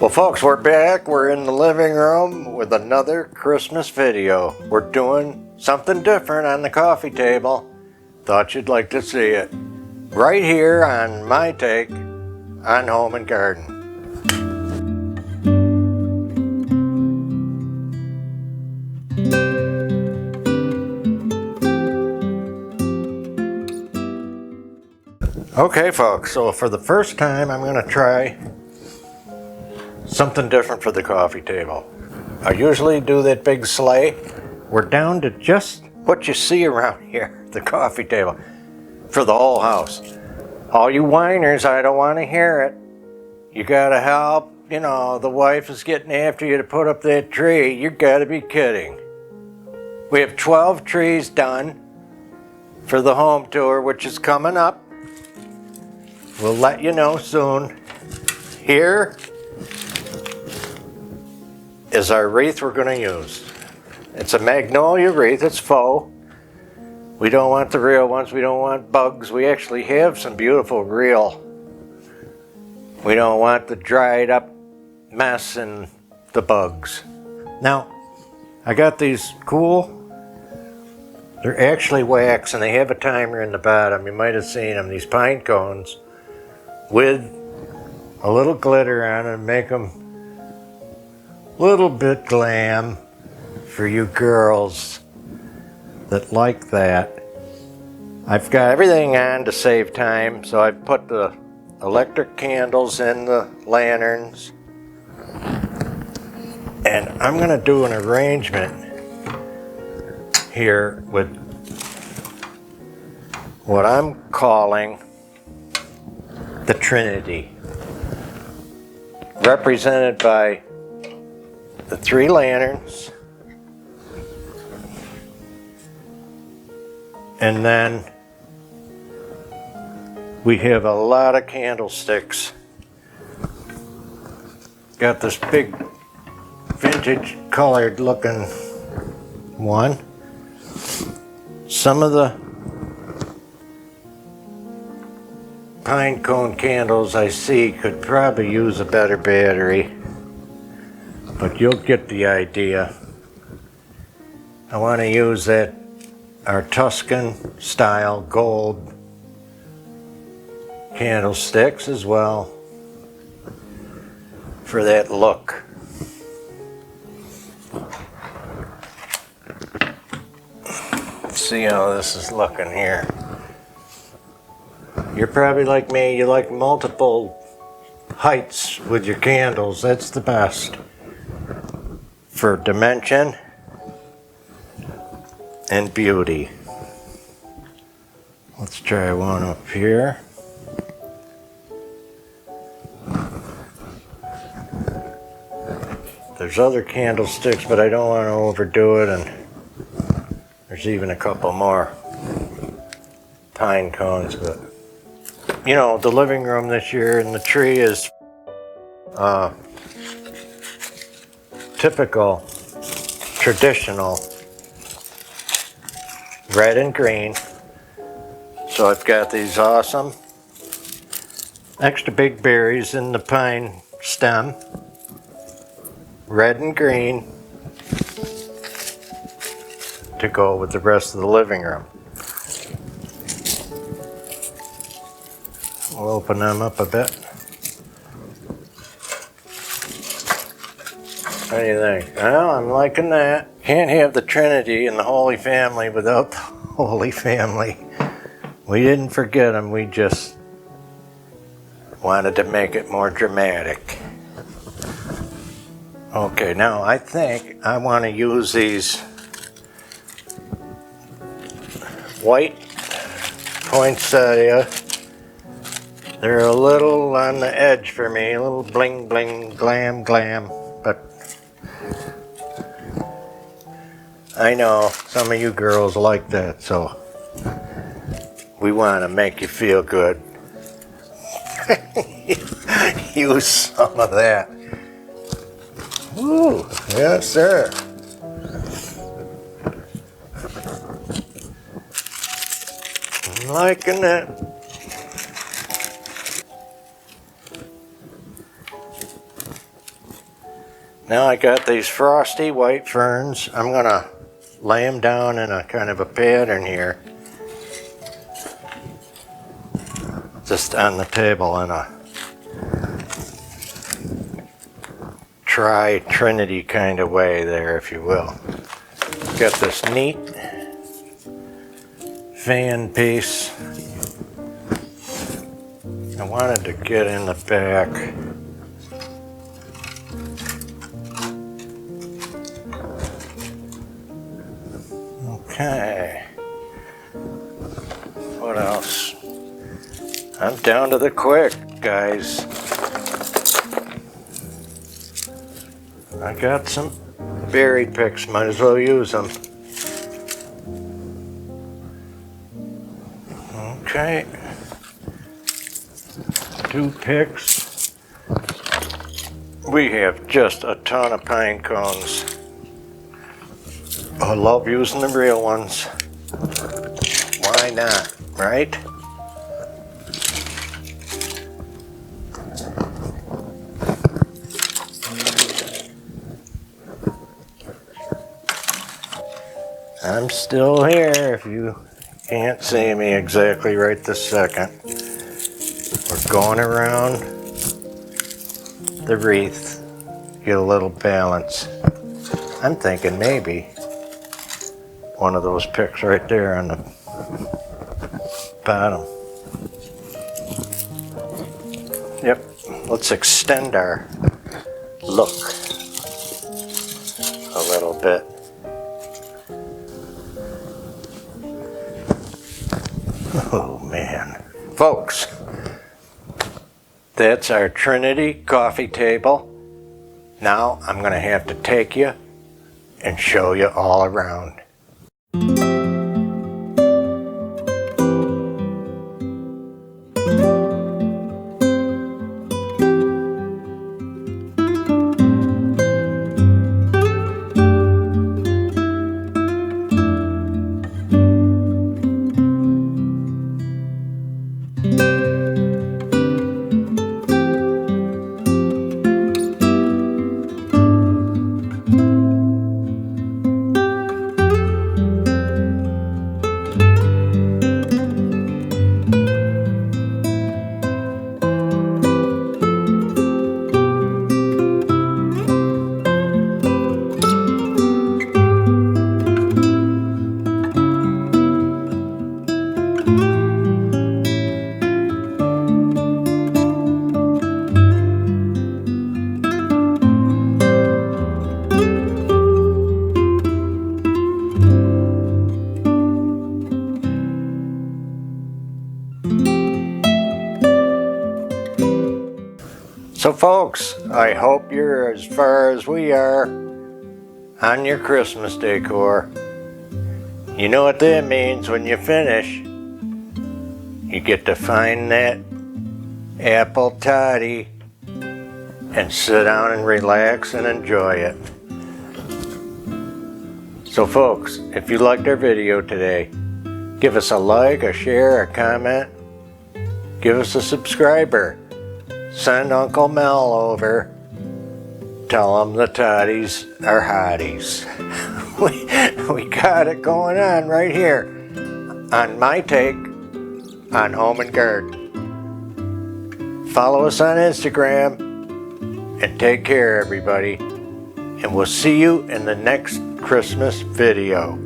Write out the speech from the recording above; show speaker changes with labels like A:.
A: Well folks, we're back. We're in the living room with another Christmas video. We're doing something different on the coffee table. Thought you'd like to see it. Right here on my take on home and garden. Okay folks, so for the first time I'm going to try something different for the coffee table. I usually do that big sleigh. We're down to just what you see around here, the coffee table, for the whole house. All you whiners, I don't want to hear it. You gotta help, you know, the wife is getting after you to put up that tree. You gotta be kidding. We have 12 trees done for the home tour, which is coming up. We'll let you know soon. Here is our wreath we're going to use. It's a magnolia wreath. It's faux. We don't want the real ones. We don't want bugs. We actually have some beautiful real. We don't want the dried up mess and the bugs. Now, I got these cool. They're actually wax and they have a timer in the bottom. You might have seen them. These pine cones with a little glitter on it, make them a little bit glam for you girls that like that. I've got everything on to save time, so I've put the electric candles in the lanterns, and I'm going to do an arrangement here with what I'm calling the Trinity, represented by the 3 lanterns, and then we have a lot of candlesticks. Got this big vintage colored looking one. Some of the pine cone candles I see could probably use a better battery, but you'll get the idea. I want to use our Tuscan style gold candlesticks as well for that look. Let's see how this is looking here. You're probably like me, you like multiple heights with your candles. That's the best for dimension and beauty. Let's try one up here. There's other candlesticks, but I don't want to overdo it, and there's even a couple more pine cones. But you know, the living room this year and the tree is typical, traditional red and green. So I've got these awesome extra big berries in the pine stem, red and green, to go with the rest of the living room. We'll open them up a bit. What do you think? Well, I'm liking that. Can't have the Trinity and the Holy Family without the Holy Family. We didn't forget them, we just wanted to make it more dramatic. Okay, now I think I want to use these white poinsettia. They're a little on the edge for me, a little bling bling, glam glam, but I know some of you girls like that, so we want to make you feel good. Use some of that. Woo, yes sir. I'm liking that. Now I got these frosty white ferns. I'm gonna lay them down in a kind of a pattern here. Just on the table in a tri-trinity kind of way there, if you will. Got this neat fan piece. I wanted to get in the back. Okay. What else? I'm down to the quick, guys. I got some berry picks, might as well use them. Okay. 2 picks. We have just a ton of pine cones. I love using the real ones. Why not, right? I'm still here if you can't see me exactly right this second. We're going around the wreath, get a little balance. I'm thinking maybe one of those picks right there on the bottom. Yep, let's extend our look a little bit. Oh man. Folks, that's our Trinity coffee table. Now I'm going to have to take you and show you all around. So folks, I hope you're as far as we are on your Christmas decor. You know what that means when you finish. You get to find that apple toddy and sit down and relax and enjoy it. So folks, if you liked our video today, give us a like, a share, a comment, give us a subscriber. Send Uncle Mel over. Tell him the toddies are hotties. we got it going on right here on my take on home and garden. Follow us on Instagram and take care, everybody. And we'll see you in the next Christmas video.